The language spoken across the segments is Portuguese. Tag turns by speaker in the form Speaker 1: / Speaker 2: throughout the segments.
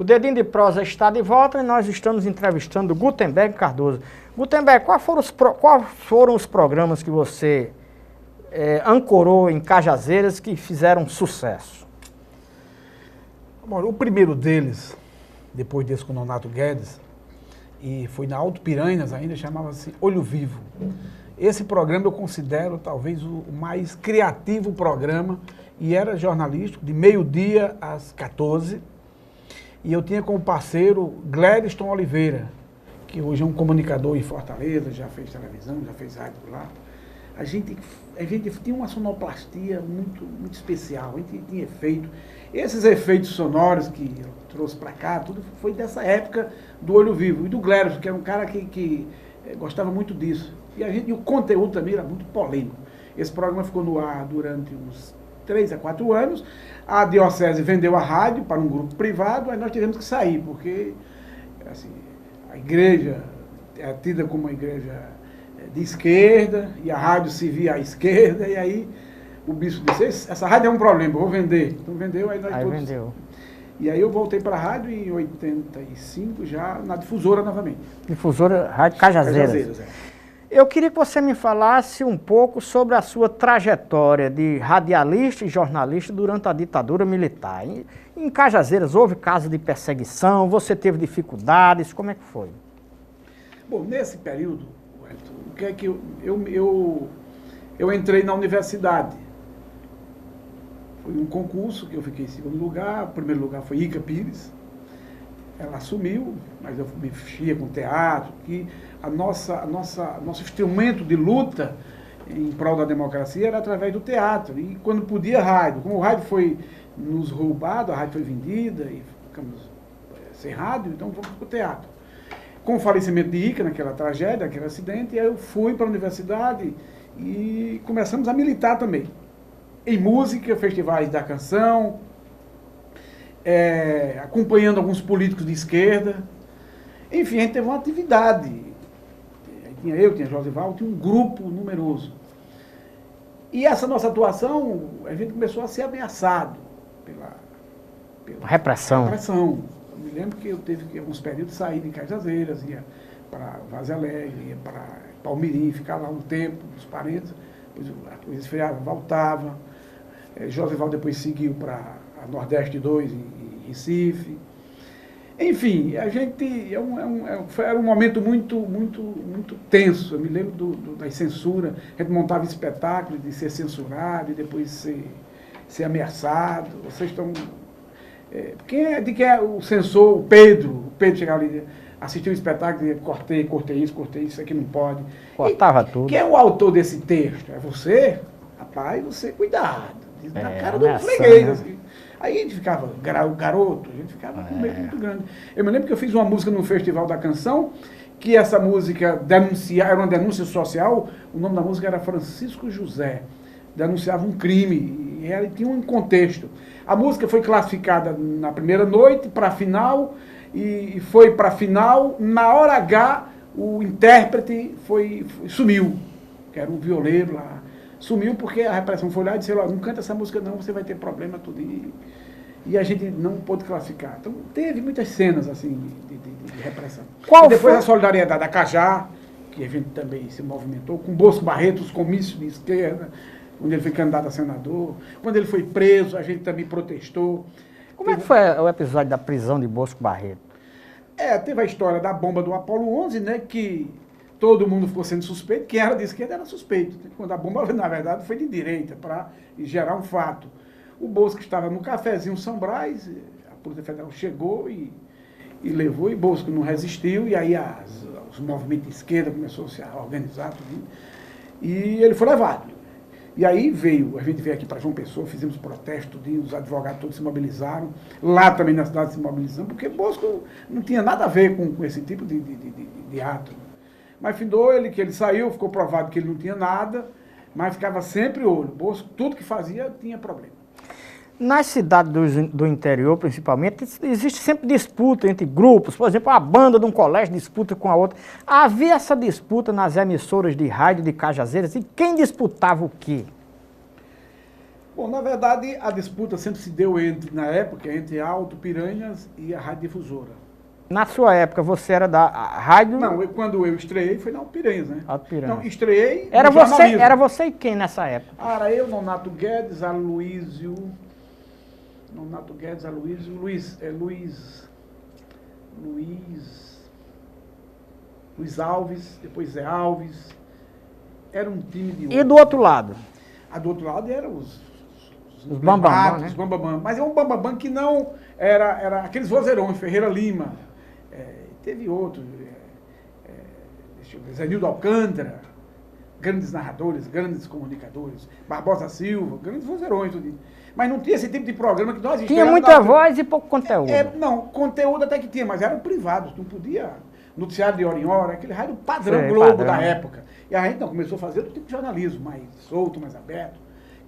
Speaker 1: O Dedinho de Prosa está de volta e nós estamos entrevistando Gutenberg Cardoso. Gutenberg, quais foram os programas que você ancorou em Cajazeiras que fizeram sucesso?
Speaker 2: Bom, o primeiro deles, depois desse com o Nonato Guedes, e foi na Alto Piranhas ainda, chamava-se Olho Vivo. Esse programa eu considero talvez o mais criativo programa, e era jornalístico, de meio-dia às 14h, e eu tinha como parceiro Gladyston Oliveira, que hoje é um comunicador em Fortaleza, já fez televisão, já fez rádio lá. A gente tinha uma sonoplastia muito especial, a gente tinha efeito. Esses efeitos sonoros que eu trouxe para cá, tudo foi dessa época do Olho Vivo. E do Gladyston, que era um cara que gostava muito disso. E o conteúdo também era muito polêmico. Esse programa ficou no ar durante uns 3 a 4 anos. A Diocese vendeu a rádio para um grupo privado, aí nós tivemos que sair, porque assim, a igreja é tida como uma igreja de esquerda, e a rádio se via à esquerda, e aí o bispo disse, essa rádio é um problema, eu vou vender. Então vendeu, aí nós todos... vendeu. E aí eu voltei para a rádio em 85, já na difusora novamente.
Speaker 1: Difusora Rádio Cajazeiras. Eu queria que você me falasse um pouco sobre a sua trajetória de radialista e jornalista durante a ditadura militar. Em Cajazeiras houve casos de perseguição, você teve dificuldades, como é que foi?
Speaker 2: Bom, nesse período, o que é que eu entrei na universidade. Foi um concurso que eu fiquei em segundo lugar, o primeiro lugar foi Ica Pires. Ela assumiu, mas eu me mexia com teatro, que nosso instrumento de luta em prol da democracia era através do teatro. E quando podia, rádio. Como o rádio foi nos roubado, a rádio foi vendida e ficamos sem rádio, então vamos para o teatro. Com o falecimento de Ica, naquela tragédia, aquele acidente, eu fui para a universidade e começamos a militar também. Em música, festivais da canção, acompanhando alguns políticos de esquerda. Enfim, a gente teve uma atividade. Tinha Josival, tinha um grupo numeroso. E essa nossa atuação, a gente começou a ser ameaçado pela
Speaker 1: repressão.
Speaker 2: Eu me lembro que eu teve que, alguns períodos, sair de Cajazeiras, ia para Vaz Alegre, ia para Palmirim, ficar lá um tempo, os parentes, depois a coisa esfriava, voltava. Josival depois seguiu para a Nordeste 2, em Recife. Enfim, a gente era um momento muito tenso. Eu me lembro das censuras. A gente montava espetáculo de ser censurado e depois ser ameaçado. Vocês estão... De quem é o censor? O Pedro chegava ali, assistiu o espetáculo e dizia, cortei isso aqui não pode.
Speaker 1: Cortava tudo.
Speaker 2: Quem é o autor desse texto? É você? Rapaz, você, cuidado. Na cara do freguês, né? Assim. Aí a gente ficava, garoto, a gente ficava com medo muito grande. Eu me lembro que eu fiz uma música no Festival da Canção, que essa música era uma denúncia social, o nome da música era Francisco José, denunciava um crime, e ela tinha um contexto. A música foi classificada na primeira noite, para a final, e foi para a final, na hora H, o intérprete sumiu, que era um violeiro lá. Sumiu porque a repressão foi lá e disse, não canta essa música não, você vai ter problema, tudo. E a gente não pôde classificar. Então, teve muitas cenas, assim, de repressão. E depois a solidariedade da Cajá, que a gente também se movimentou, com Bosco Barreto, os comícios de esquerda, quando ele foi candidato a senador. Quando ele foi preso, a gente também protestou.
Speaker 1: Como é que foi o episódio da prisão de Bosco Barreto?
Speaker 2: Teve a história da bomba do Apolo 11, né, que... todo mundo ficou sendo suspeito, quem era de esquerda era suspeito. Quando a bomba, na verdade, foi de direita, para gerar um fato. O Bosco estava no cafezinho São Brás, a Polícia Federal chegou e levou, e Bosco não resistiu, e aí os movimentos de esquerda começaram a se organizar, tudo, e ele foi levado. E aí a gente veio aqui para João Pessoa, fizemos protesto, os advogados todos se mobilizaram, lá também na cidade se mobilizaram, porque Bosco não tinha nada a ver com esse tipo de ato. Mas findou que ele saiu, ficou provado que ele não tinha nada, mas ficava sempre olho. Bosco, tudo que fazia tinha problema.
Speaker 1: Nas cidades do interior, principalmente, existe sempre disputa entre grupos. Por exemplo, a banda de um colégio disputa com a outra. Havia essa disputa nas emissoras de rádio de Cajazeiras, e quem disputava o quê?
Speaker 2: Bom, na verdade, a disputa sempre se deu na época, entre a Alto Piranhas e a Rádio Difusora.
Speaker 1: Na sua época, você era da rádio...
Speaker 2: Não, quando eu estreiei, foi na Alto Piranhas, né?
Speaker 1: Alto Piranhas.
Speaker 2: Não, estreiei
Speaker 1: Era você e quem nessa época?
Speaker 2: Era eu, Nonato Guedes, Aloísio... Nonato Guedes, Aloísio... Luiz Alves, depois Zé Alves. Era um time de...
Speaker 1: E do outro lado?
Speaker 2: Do outro lado eram os
Speaker 1: bambambam, né?
Speaker 2: Os bambambam. Mas é um bambambam que não... Era aqueles vozeirões, Ferreira Lima. Teve outro. Deixa eu ver, Zé Nildo Alcântara. Grandes narradores, grandes comunicadores. Barbosa Silva, grandes vozeirões. Mas não tinha esse tipo de programa que nós...
Speaker 1: Tinha muita voz e pouco conteúdo.
Speaker 2: Não, conteúdo até que tinha, mas eram privados. Não podia... Noticiário de hora em hora, aquele rádio padrão Globo da época. E a gente começou a fazer outro tipo de jornalismo, mais solto, mais aberto,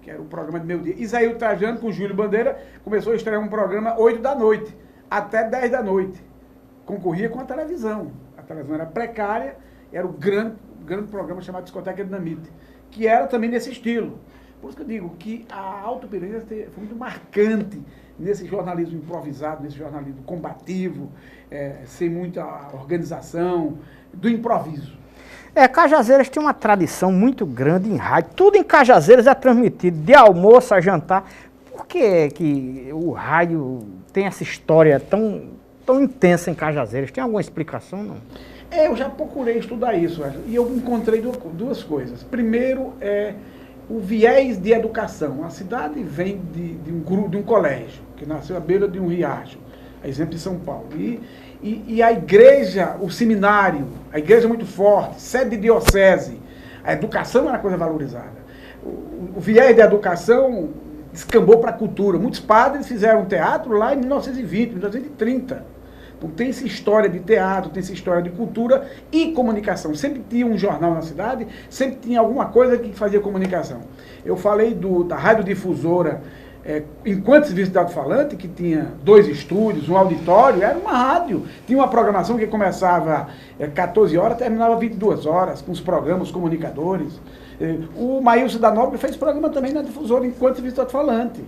Speaker 2: que era o programa de meio-dia. Isaíl Trajano, com Júlio Bandeira, começou a estrear um programa 8 da noite, até 10 da noite. Concorria com a televisão. A televisão era precária, era o grande programa chamado Discoteca Dinamite, que era também nesse estilo. Por isso que eu digo que a Alto Piranhas foi muito marcante nesse jornalismo improvisado, nesse jornalismo combativo, sem muita organização, do improviso.
Speaker 1: Cajazeiras tem uma tradição muito grande em rádio. Tudo em Cajazeiras é transmitido, de almoço a jantar. Por que o rádio tem essa história tão intensa em Cajazeiras? Tem alguma explicação, não?
Speaker 2: Eu já procurei estudar isso, e eu encontrei duas coisas. Primeiro, o viés de educação. A cidade vem de um colégio, que nasceu à beira de um riacho, a exemplo de São Paulo. E a igreja, o seminário, a igreja é muito forte, sede de diocese, a educação era coisa valorizada. O viés da educação descambou para a cultura. Muitos padres fizeram teatro lá em 1920, 1930. Então tem essa história de teatro, tem essa história de cultura e comunicação. Sempre tinha um jornal na cidade, sempre tinha alguma coisa que fazia comunicação. Eu falei da Rádio Difusora, enquanto serviço de alto-falante, que tinha 2 estúdios, um auditório, era uma rádio. Tinha uma programação que começava 14 horas, terminava 22 horas, com os programas, os comunicadores. O Maílson da Nobre fez programa também na Difusora, enquanto serviço de alto-falante,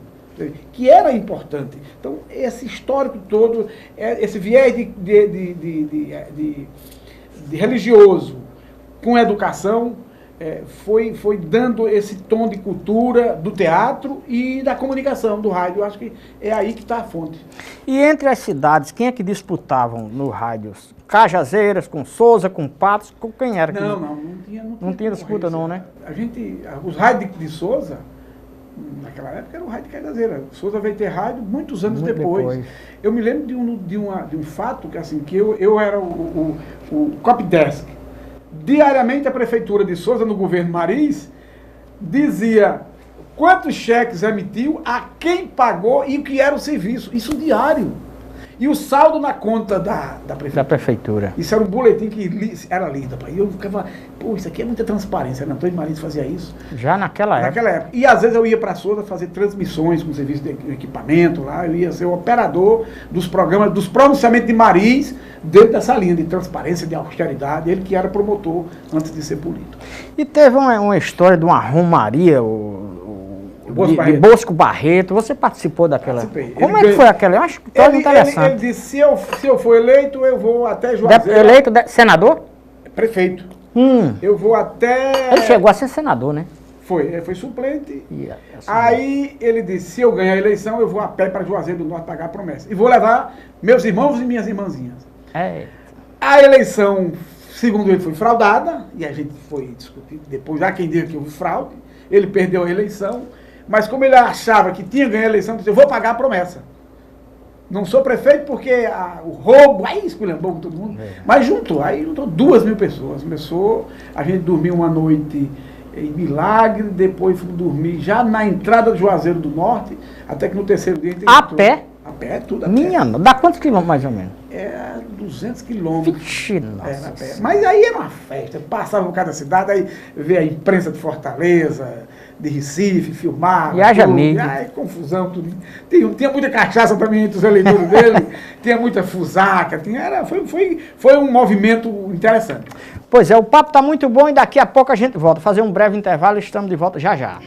Speaker 2: que era importante. Então, esse histórico todo, esse viés de religioso com educação, foi dando esse tom de cultura do teatro e da comunicação, do rádio. Eu acho que é aí que está a fonte.
Speaker 1: E entre as cidades, quem é que disputavam no rádio? Cajazeiras, com Souza, com Patos, com quem era?
Speaker 2: Não tinha
Speaker 1: disputa não, né?
Speaker 2: Os rádios de Souza, naquela época, era o rádio de Cajazeiras. Souza veio ter rádio muitos anos depois. Eu me lembro de um fato que eu era o copy desk. Diariamente a prefeitura de Souza, no governo Mariz, dizia quantos cheques emitiu, a quem pagou e o que era o serviço. Isso diário. E o saldo na conta da
Speaker 1: prefeitura.
Speaker 2: Isso era um boletim que era lido. E eu ficava, isso aqui é muita transparência. Antônio Mariz fazia isso.
Speaker 1: Já naquela época.
Speaker 2: E às vezes eu ia para Souza fazer transmissões com serviço de equipamento lá. Eu ia ser o operador dos programas, dos pronunciamentos de Mariz, dentro dessa linha de transparência, de austeridade. Ele que era promotor antes de ser político.
Speaker 1: E teve uma história de uma romaria, de Bosco Barreto. Você participou daquela?
Speaker 2: Participei.
Speaker 1: Como é que foi aquela? Eu acho que foi interessante.
Speaker 2: Ele disse, se eu for eleito, eu vou até Juazeiro.
Speaker 1: Eleito senador?
Speaker 2: Prefeito. Eu vou até...
Speaker 1: Ele chegou a ser senador, né?
Speaker 2: Foi suplente. Aí ele disse, se eu ganhar a eleição, eu vou a pé para Juazeiro do Norte pagar a promessa. E vou levar meus irmãos e minhas irmãzinhas. A eleição, segundo ele, foi fraudada. E a gente foi discutir depois, já quem disse que houve fraude. Ele perdeu a eleição. Mas como ele achava que tinha ganho a eleição, ele disse, eu vou pagar a promessa. Não sou prefeito porque o roubo, aí esculhambou com todo mundo. Mas juntou 2.000 pessoas. A gente dormiu uma noite em Milagre, depois fomos dormir já na entrada do Juazeiro do Norte, até que no terceiro dia...
Speaker 1: A pé?
Speaker 2: A pé, tudo a
Speaker 1: pé. Dá quantos quilômetros mais ou menos?
Speaker 2: 200 quilômetros.
Speaker 1: Vixe, nossa.
Speaker 2: Mas aí era uma festa. Passava por cada cidade, aí veio a imprensa de Fortaleza, de Recife, filmava.
Speaker 1: E haja mídia.
Speaker 2: Confusão, tudo. Tinha muita cachaça também entre os eleitores dele, tinha muita fusaca, foi um movimento interessante.
Speaker 1: Pois é, o papo está muito bom e daqui a pouco a gente volta. Fazer um breve intervalo e estamos de volta já já.